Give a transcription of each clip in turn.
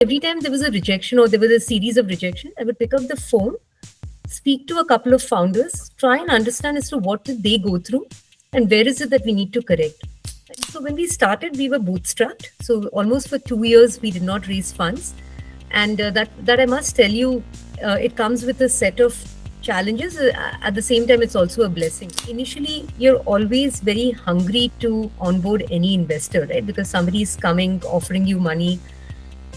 Every time there was a rejection or there was a series of rejection, I would pick up the phone, speak to a couple of founders, try and understand as to what did they go through and where is it that we need to correct. So when we started, we were bootstrapped. So almost for 2 years, we did not raise funds. And that I must tell you, it comes with a set of challenges. At the same time, it's also a blessing. Initially, you're always very hungry to onboard any investor, right? Because somebody is coming, offering you money,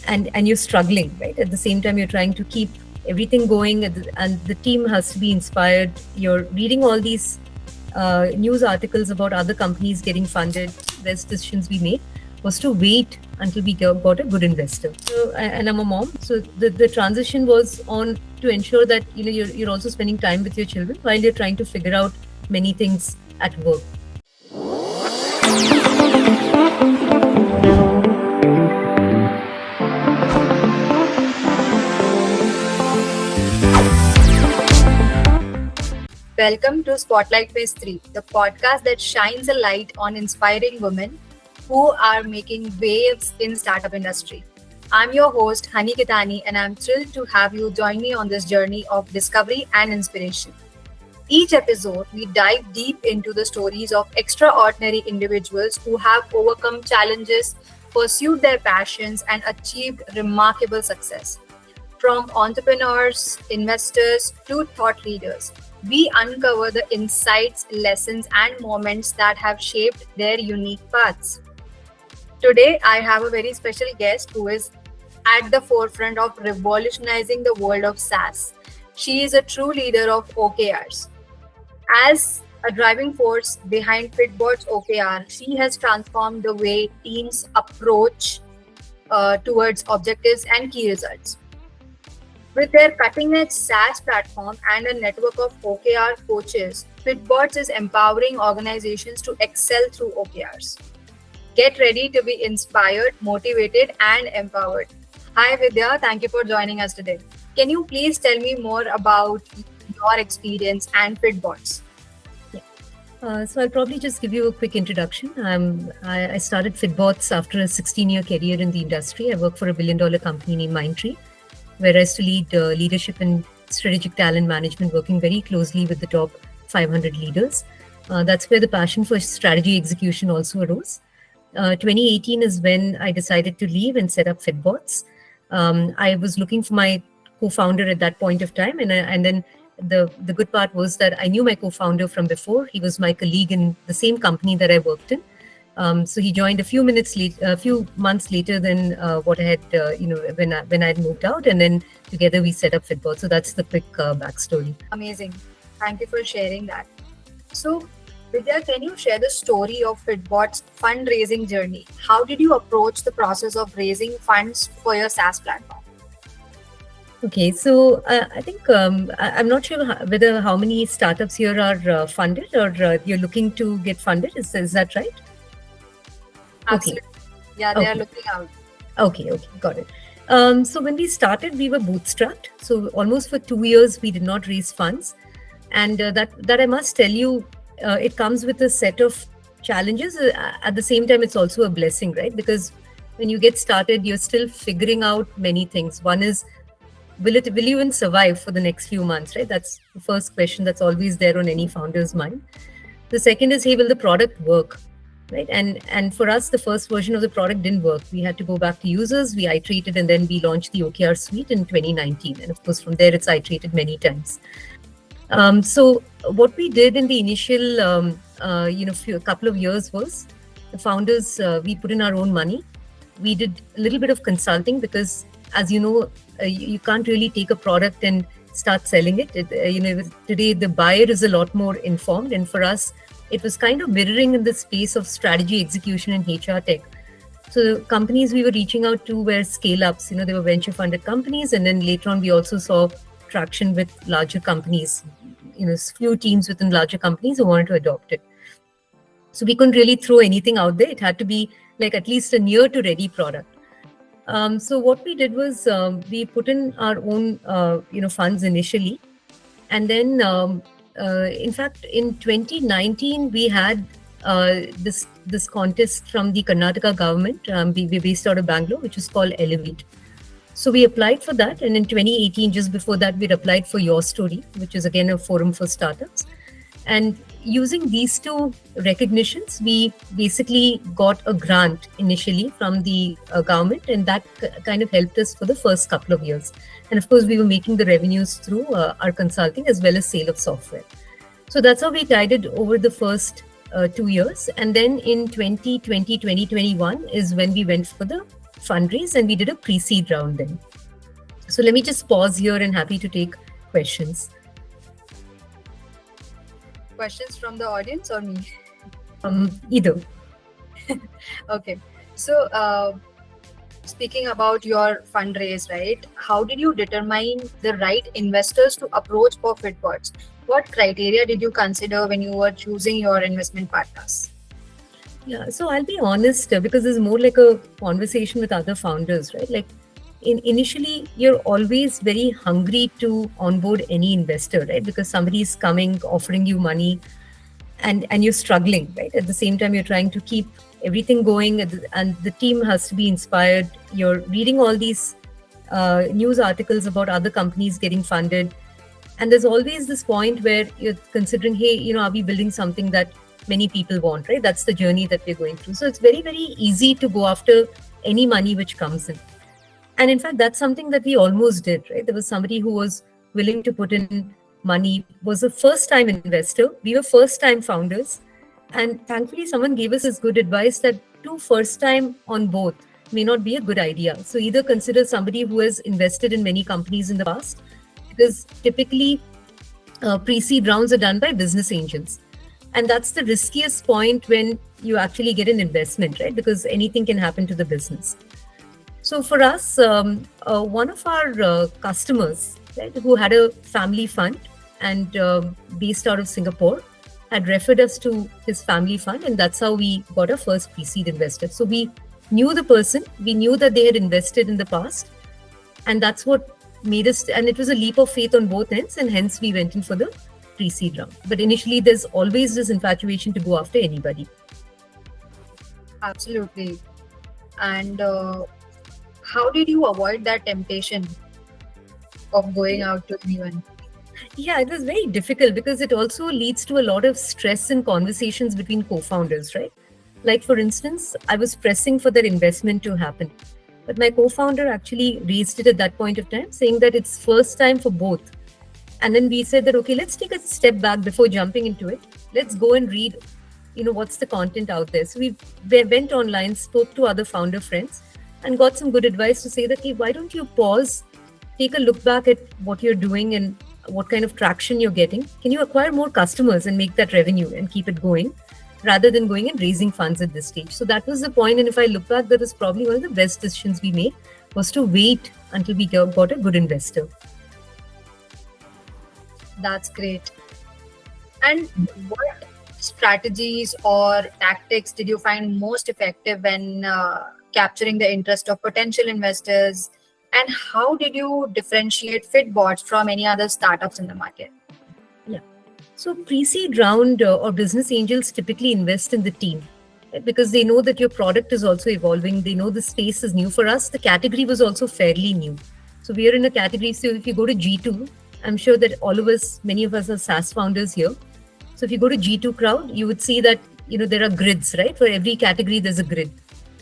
and you're struggling, right? At the same time, you're trying to keep everything going, and the team has to be inspired. You're reading all these news articles about other companies getting funded. Best decisions we made was to wait until we got a good investor. So, and I'm a mom, so the transition was on to ensure that you're also spending time with your children while you're trying to figure out many things at work. Welcome to Spotlight Me Stree, the podcast that shines a light on inspiring women who are making waves in startup industry. I'm your host Honey Kithani, and I'm thrilled to have you join me on this journey of discovery and inspiration. Each episode, we dive deep into the stories of extraordinary individuals who have overcome challenges, pursued their passions, and achieved remarkable success. From entrepreneurs, investors, to thought leaders, we uncover the insights, lessons, and moments that have shaped their unique paths. Today, I have a very special guest who is at the forefront of revolutionizing the world of SaaS. She is a true leader of OKRs. As a driving force behind Fitbots OKR, she has transformed the way teams approach towards objectives and key results. With their cutting-edge SaaS platform and a network of OKR coaches, Fitbots is empowering organizations to excel through OKRs. Get ready to be inspired, motivated, and empowered. Hi Vidya, thank you for joining us today. Can you please tell me more about your experience and Fitbots? So I'll probably just give you a quick introduction. I started Fitbots after a 16-year career in the industry. I work for a billion-dollar company named Mindtree, where I used to lead leadership and strategic talent management, working very closely with the top 500 leaders. That's where the passion for strategy execution also arose. 2018 is when I decided to leave and set up Fitbots. I was looking for my co-founder at that point of time, and then the good part was that I knew my co-founder from before. He was my colleague in the same company that I worked in. So he joined a few months later than what I had, when I had moved out, and then together we set up Fitbots. So that's the quick backstory. Amazing. Thank you for sharing that. So, Vidya, can you share the story of Fitbots' fundraising journey? How did you approach the process of raising funds for your SaaS platform? Okay, so I think I'm not sure whether how many startups here are funded or you're looking to get funded. Is that right? Absolutely. Yeah, they are looking out. Okay, got it. So when we started, we were bootstrapped. So almost for 2 years, we did not raise funds, and that I must tell you, it comes with a set of challenges. At the same time, it's also a blessing, right? Because when you get started, you're still figuring out many things. One is, will you even survive for the next few months, right? That's the first question that's always there on any founder's mind. The second is, hey, will the product work? Right. And for us, the first version of the product didn't work. We had to go back to users, we iterated, and then we launched the OKR suite in 2019. And of course, from there, it's iterated many times. So what we did in the initial, couple of years was the founders, we put in our own money. We did a little bit of consulting because, as you know, you can't really take a product and start selling it. Today, the buyer is a lot more informed. And for us, it was kind of mirroring in the space of strategy execution and HR tech. So the companies we were reaching out to were scale-ups. They were venture-funded companies. And then later on, we also saw traction with larger companies, few teams within larger companies who wanted to adopt it. So we couldn't really throw anything out there. It had to be like at least a near to ready product. So what we did was we put in our own, funds initially. And then in fact, in 2019, we had this contest from the Karnataka government. We're based out of Bangalore, which is called Elevate. So we applied for that, and in 2018, just before that, we applied for Your Story, which is again a forum for startups. And using these two recognitions, we basically got a grant initially from the government, and that kind of helped us for the first couple of years. And of course, we were making the revenues through our consulting as well as sale of software. So that's how we guided over the first 2 years. And then in 2020, 2021 is when we went for the fundraise and we did a pre-seed round then. So let me just pause here and happy to take questions. Questions from the audience or me? Either. Okay. So, speaking about your fundraise, right? How did you determine the right investors to approach for Fitbots? What criteria did you consider when you were choosing your investment partners? Yeah, so I'll be honest because it's more like a conversation with other founders, right? Like initially, you're always very hungry to onboard any investor, right? Because somebody is coming, offering you money, and you're struggling, right? At the same time, you're trying to keep everything going, and the team has to be inspired. You're reading all these news articles about other companies getting funded, and there's always this point where you're considering, hey, are we building something that many people want, right? That's the journey that we're going through. So it's very, very easy to go after any money which comes in. And in fact, that's something that we almost did, right? There was somebody who was willing to put in money, was a first time investor. We were first time founders. And thankfully, someone gave us this good advice that two first time on both may not be a good idea. So either consider somebody who has invested in many companies in the past, because typically pre-seed rounds are done by business angels. And that's the riskiest point when you actually get an investment, right? Because anything can happen to the business. So for us, one of our customers, right, who had a family fund and based out of Singapore, had referred us to his family fund, and that's how we got our first pre-seed investor. So we knew the person, we knew that they had invested in the past, and that's what made us, and it was a leap of faith on both ends, and hence we went in for the pre-seed round. But initially, there's always this infatuation to go after anybody. Absolutely. And how did you avoid that temptation of going out to anyone? Yeah, it was very difficult because it also leads to a lot of stress in conversations between co-founders, right? Like, for instance, I was pressing for that investment to happen, but my co-founder actually raised it at that point of time, saying that it's first time for both. And then we said that, okay, let's take a step back before jumping into it. Let's go and read, what's the content out there. So we went online, spoke to other founder friends, and got some good advice to say that, hey, why don't you pause, take a look back at what you're doing and what kind of traction you're getting. Can you acquire more customers and make that revenue and keep it going, rather than going and raising funds at this stage? So that was the point. And if I look back, that was probably one of the best decisions we made, was to wait until we got a good investor. That's great. And what strategies or tactics did you find most effective when capturing the interest of potential investors? And how did you differentiate Fitbots from any other startups in the market? Yeah. So pre-seed round or business angels typically invest in the team, right? Because they know that your product is also evolving. They know the space is new. For us, the category was also fairly new. So we are in a category. So if you go to G2, I'm sure that all of us, many of us are SaaS founders here. So if you go to G2 crowd, you would see that, there are grids, right? For every category, there's a grid.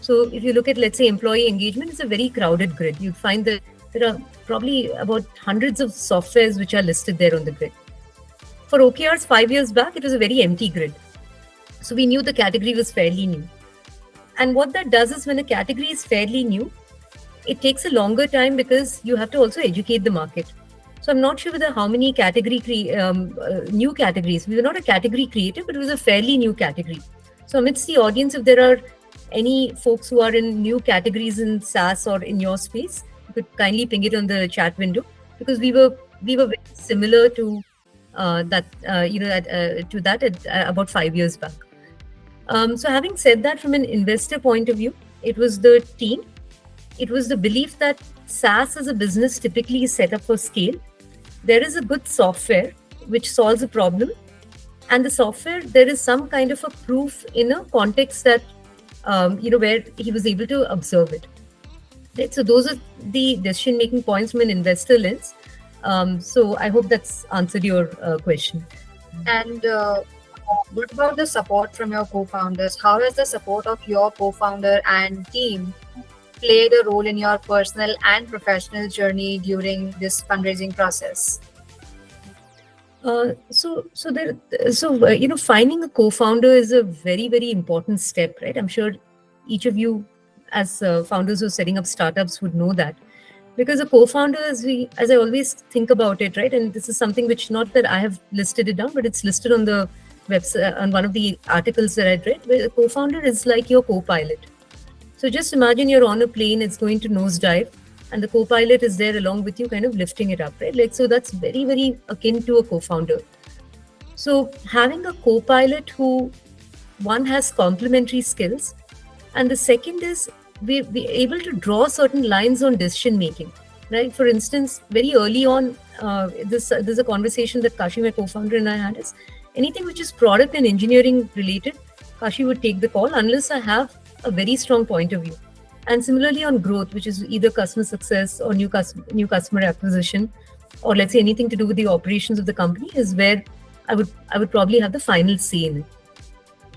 So if you look at, let's say, employee engagement, it's a very crowded grid. You'd find that there are probably about hundreds of softwares which are listed there on the grid. For OKRs 5 years back, it was a very empty grid. So we knew the category was fairly new. And what that does is, when a category is fairly new, it takes a longer time because you have to also educate the market. So I'm not sure whether how many new categories. We were not a category creator, but it was a fairly new category. So amidst the audience, if there are any folks who are in new categories in SaaS or in your space, you could kindly ping it on the chat window, because we were very similar to that about 5 years back. So having said that, from an investor point of view, it was the team. It was the belief that SaaS as a business typically is set up for scale. There is a good software which solves a problem, and the software, there is some kind of a proof in a context that, where he was able to observe it. Right? So those are the decision-making points from an investor lens. So I hope that's answered your question. And what about the support from your co-founders? How has the support of your co-founder and team played a role in your personal and professional journey during this fundraising process? Finding a co-founder is a very, very important step, right? I'm sure each of you, as founders who are setting up startups, would know that, because a co-founder, as I always think about it, right? And this is something which, not that I have listed it down, but it's listed on the website on one of the articles that I read, where a co-founder is like your co-pilot. So just imagine you're on a plane, it's going to nosedive, and the co-pilot is there along with you, kind of lifting it up, right? Like, so that's very, very akin to a co-founder. So having a co-pilot who, one, has complementary skills, and the second is we're able to draw certain lines on decision making, right? For instance, very early on, there's a conversation that Kashi, my co-founder, and I had is anything which is product and engineering related, Kashi would take the call unless I have a very strong point of view. And similarly on growth, which is either customer success or new customer acquisition, or let's say anything to do with the operations of the company, is where I would probably have the final say in it.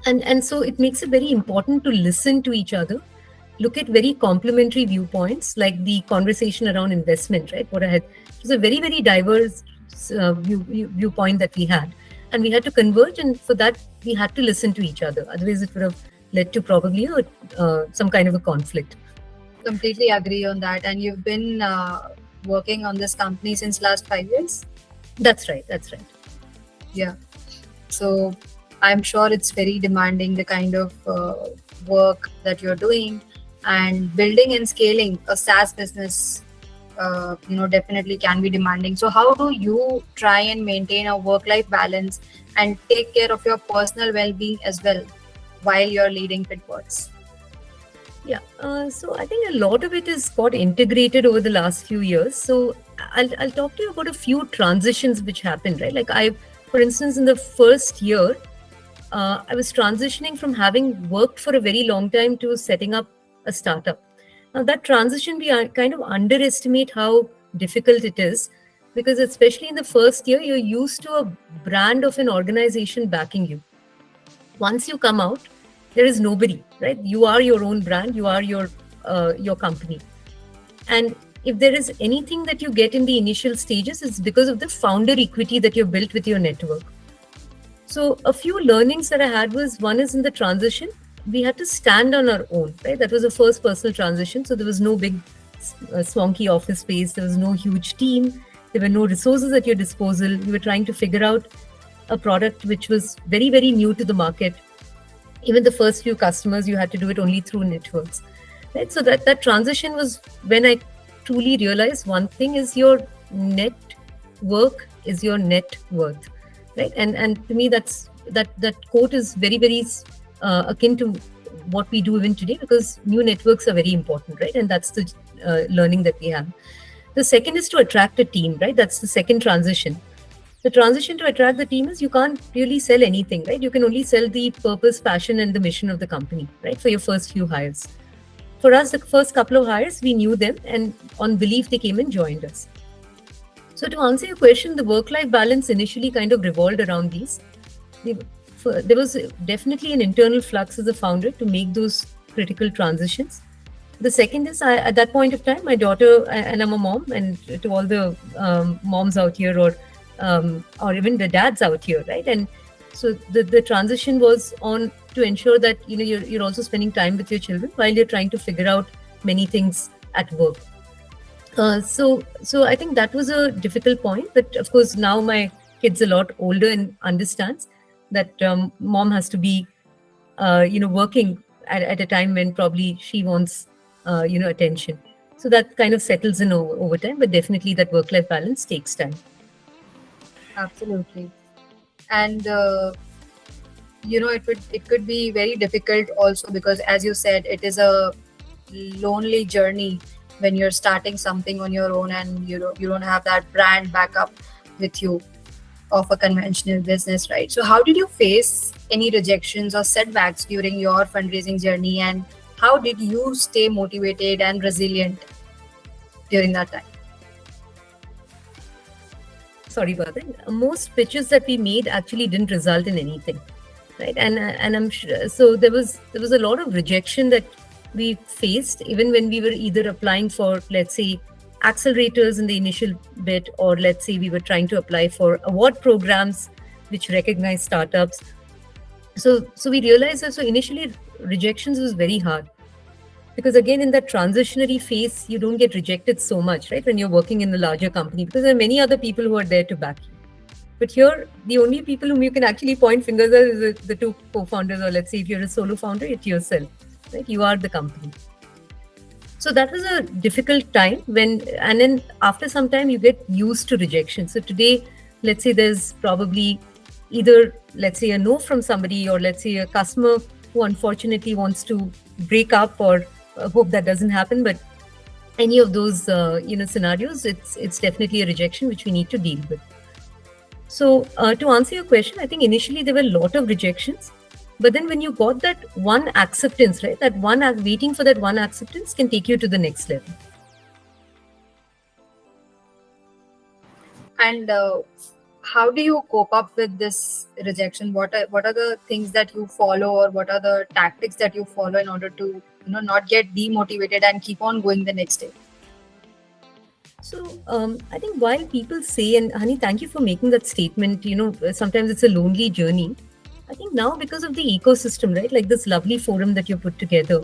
And so it makes it very important to listen to each other, look at very complementary viewpoints, like the conversation around investment, right? It was a very, very diverse viewpoint that we had, and we had to converge, and for that we had to listen to each other. Otherwise, it would have led to probably some kind of a conflict. Completely agree on that. And you've been working on this company since last 5 years? That's right. Yeah. So I'm sure it's very demanding, the kind of work that you're doing, and building and scaling a SaaS business, definitely can be demanding. So how do you try and maintain a work-life balance and take care of your personal well-being as well while you're leading Fitbots? Yeah. So I think a lot of it has got integrated over the last few years. So I'll talk to you about a few transitions which happened, right? Like for instance, in the first year, I was transitioning from having worked for a very long time to setting up a startup. Now that transition, we kind of underestimate how difficult it is, because especially in the first year, you're used to a brand of an organization backing you. Once you come out, there is nobody, right? You are your own brand, you are your company. And if there is anything that you get in the initial stages, it's because of the founder equity that you've built with your network. So a few learnings that I had was, one is in the transition, we had to stand on our own, right? That was the first personal transition. So there was no big swanky office space. There was no huge team. There were no resources at your disposal. We were trying to figure out a product which was very, very new to the market. Even the first few customers, you had to do it only through networks, right? So that transition was when I truly realized one thing is your network is your net worth, right? And to me, that quote is very, very akin to what we do even today, because new networks are very important, right? And that's the learning that we have. The second is to attract a team, right? That's the second transition. The transition to attract the team is you can't really sell anything, right? You can only sell the purpose, passion, and the mission of the company, right? For your first few hires. For us, the first couple of hires, we knew them, and on belief, they came and joined us. So to answer your question, the work-life balance initially kind of revolved around these. There was definitely an internal flux as a founder to make those critical transitions. The second is, at that point of time, my daughter, and I'm a mom, and to all the moms out here, or even the dads out here, right? And so the transition was on to ensure that you're also spending time with your children while you're trying to figure out many things at work. So I think that was a difficult point, but of course now my kid's a lot older and understands that mom has to be working at a time when probably she wants attention. So that kind of settles in over time, but definitely that work-life balance takes time. Absolutely. And it could be very difficult also, because as you said, it is a lonely journey when you're starting something on your own, and you don't have that brand backup with you of a conventional business, right? So how did you face any rejections or setbacks during your fundraising journey, and How did you stay motivated and resilient during that time? Sorry about that. Most pitches that we made actually didn't result in anything, right? And I'm sure, so there was a lot of rejection that we faced even when we were either applying for, let's say, accelerators in the initial bit, or let's say we were trying to apply for award programs which recognize startups. So we realized that, so initially rejections was very hard, because again, in that transitionary phase, you don't get rejected so much, right, when you're working in a larger company, because there are many other people who are there to back you. But here, the only people whom you can actually point fingers at is the two co-founders, or let's say if you're a solo founder, it's yourself, right? You are the company. So that was a difficult time and then after some time you get used to rejection. So today, let's say there's probably either, let's say, a no from somebody, or let's say a customer who unfortunately wants to break up, or hope that doesn't happen. But any of those, scenarios, it's definitely a rejection which we need to deal with. So to answer your question, I think initially there were a lot of rejections, but then when you got that one acceptance, right, that one waiting for that one acceptance can take you to the next level. And how do you cope up with this rejection? What are the things that you follow, or what are the tactics that you follow in order to not get demotivated and keep on going the next day? So I think while people say, and Honey, thank you for making that statement, sometimes it's a lonely journey. I think now, because of the ecosystem, right, like this lovely forum that you put together,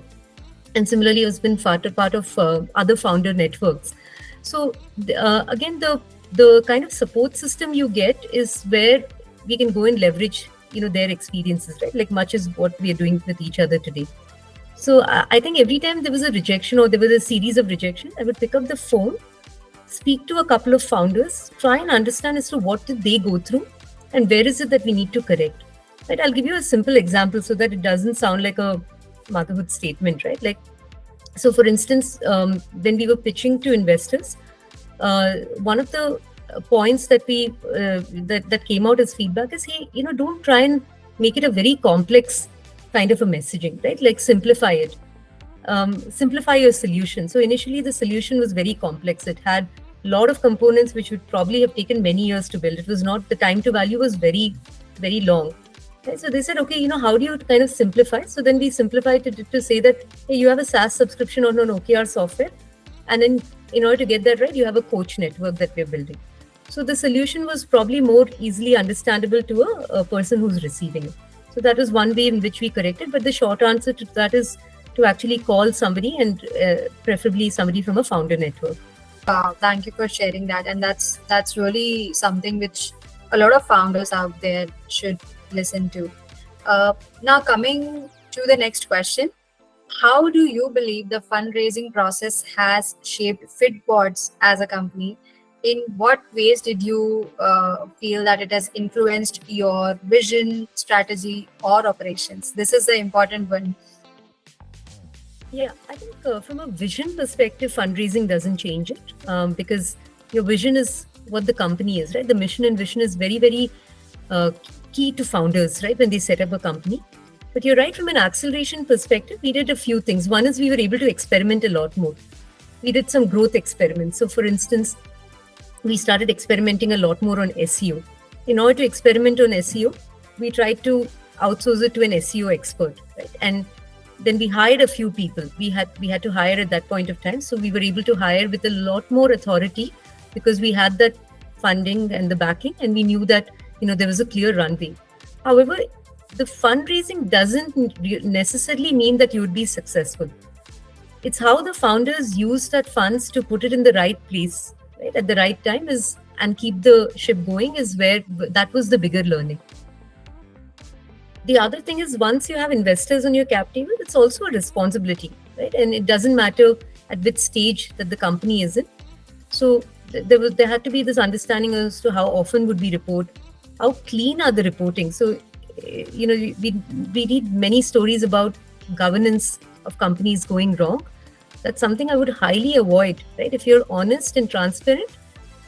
and similarly has been part of other founder networks. So again, the kind of support system you get is where we can go and leverage their experiences, right, like much as what we are doing with each other today. So I think every time there was a rejection, or there was a series of rejection, I would pick up the phone, speak to a couple of founders, try and understand as to what did they go through and where is it that we need to correct. Right? I'll give you a simple example so that it doesn't sound like a motherhood statement, right? Like, so for instance, when we were pitching to investors, one of the points that we that came out as feedback is, hey, don't try and make it a very complex kind of a messaging, right? Like, simplify it. Simplify your solution. So initially the solution was very complex. It had a lot of components which would probably have taken many years to build. It was not, the time to value was very, very long. Right? So they said, okay, how do you kind of simplify? So then we simplified it to say that, hey, you have a SaaS subscription on an OKR software. And then in order to get that right, you have a coach network that we're building. So the solution was probably more easily understandable to a person who's receiving it. So that was one way in which we corrected. But the short answer to that is to actually call somebody, and preferably somebody from a founder network. Thank you for sharing that. And that's really something which a lot of founders out there should listen to. Now, coming to the next question, how do you believe the fundraising process has shaped Fitbots as a company? In what ways did you feel that it has influenced your vision, strategy, or operations? This is the important one. Yeah, I think from a vision perspective, fundraising doesn't change it, because your vision is what the company is, right? The mission and vision is very, very key to founders, right, when they set up a company. But you're right, from an acceleration perspective, we did a few things. One is we were able to experiment a lot more. We did some growth experiments. So for instance, we started experimenting a lot more on SEO. In order to experiment on SEO, we tried to outsource it to an SEO expert, right? And then we hired a few people. We had to hire at that point of time. So we were able to hire with a lot more authority, because we had that funding and the backing, and we knew that there was a clear runway. However, the fundraising doesn't necessarily mean that you would be successful. It's how the founders use that funds to put it in the right place, right, at the right time, and keep the ship going, is where that was the bigger learning. The other thing is, once you have investors on your cap table, it's also a responsibility, right? And it doesn't matter at which stage that the company is in. So there had to be this understanding as to how often would we report, how clean are the reporting. So we read many stories about governance of companies going wrong. That's something I would highly avoid, right? If you're honest and transparent,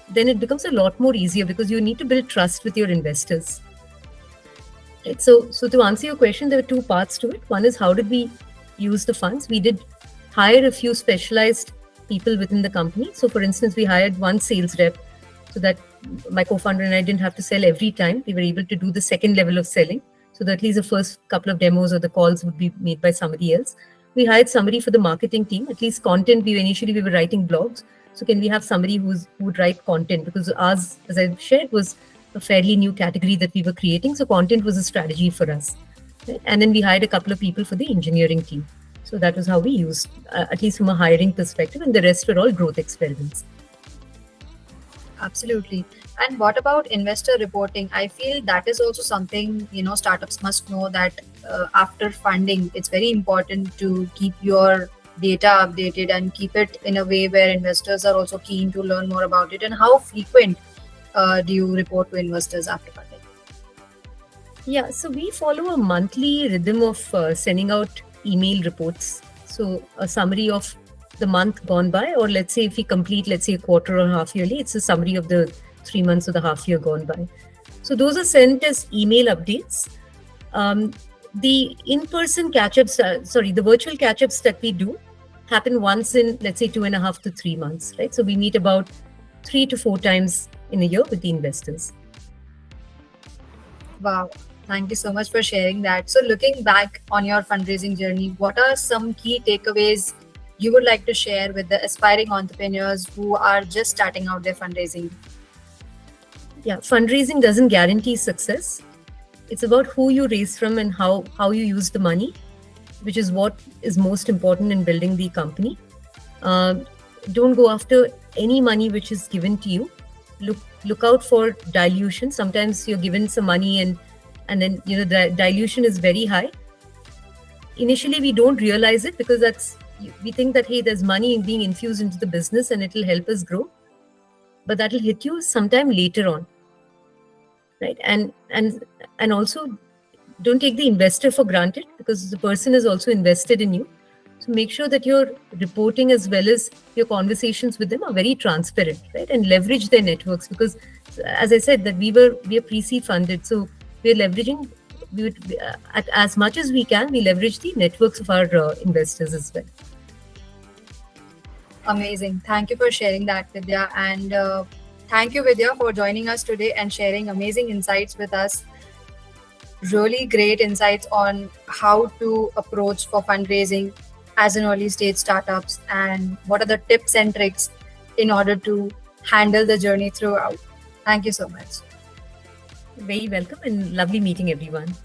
then it becomes a lot more easier, because you need to build trust with your investors. Right? So to answer your question, there are two parts to it. One is, how did we use the funds, we did hire a few specialized people within the company. So, for instance, we hired one sales rep so that my co-founder and I didn't have to sell every time. We were able to do the second level of selling, so that at least the first couple of demos or the calls would be made by somebody else. We hired somebody for the marketing team. At least content, we were writing blogs. So can we have somebody who would write content? Because ours, as I shared, was a fairly new category that we were creating. So content was a strategy for us. Right? And then we hired a couple of people for the engineering team. So that was how we used, at least from a hiring perspective, and the rest were all growth experiments. Absolutely. And what about investor reporting? I feel that is also something, startups must know that after funding, it's very important to keep your data updated and keep it in a way where investors are also keen to learn more about it. And how frequent do you report to investors after funding? Yeah, so we follow a monthly rhythm of sending out email reports. So a summary of the month gone by, or let's say if we complete, let's say a quarter or half yearly, it's a summary of the 3 months or the half year gone by. So those are sent as email updates. The in-person catch-ups, the virtual catch-ups that we do happen once in, let's say, 2.5 to 3 months, right? So we meet about 3 to 4 times in a year with the investors. Wow. Thank you so much for sharing that. So looking back on your fundraising journey, what are some key takeaways you would like to share with the aspiring entrepreneurs who are just starting out their fundraising? Yeah, fundraising doesn't guarantee success. It's about who you raise from and how you use the money, which is what is most important in building the company. Don't go after any money which is given to you. Look out for dilution. Sometimes you're given some money and then the dilution is very high. Initially, we don't realize it because we think that, hey, there's money being infused into the business and it'll help us grow, but that'll hit you sometime later on, right? And also, don't take the investor for granted, because the person is also invested in you. So make sure that your reporting as well as your conversations with them are very transparent, right? And leverage their networks, because as I said, that we are pre-seed funded, so we're leveraging. As much as we can, we leverage the networks of our investors as well. Amazing. Thank you for sharing that, Vidya. And thank you, Vidya, for joining us today and sharing amazing insights with us. Really great insights on how to approach for fundraising as an early stage startups, and what are the tips and tricks in order to handle the journey throughout. Thank you so much. Very welcome, and lovely meeting everyone.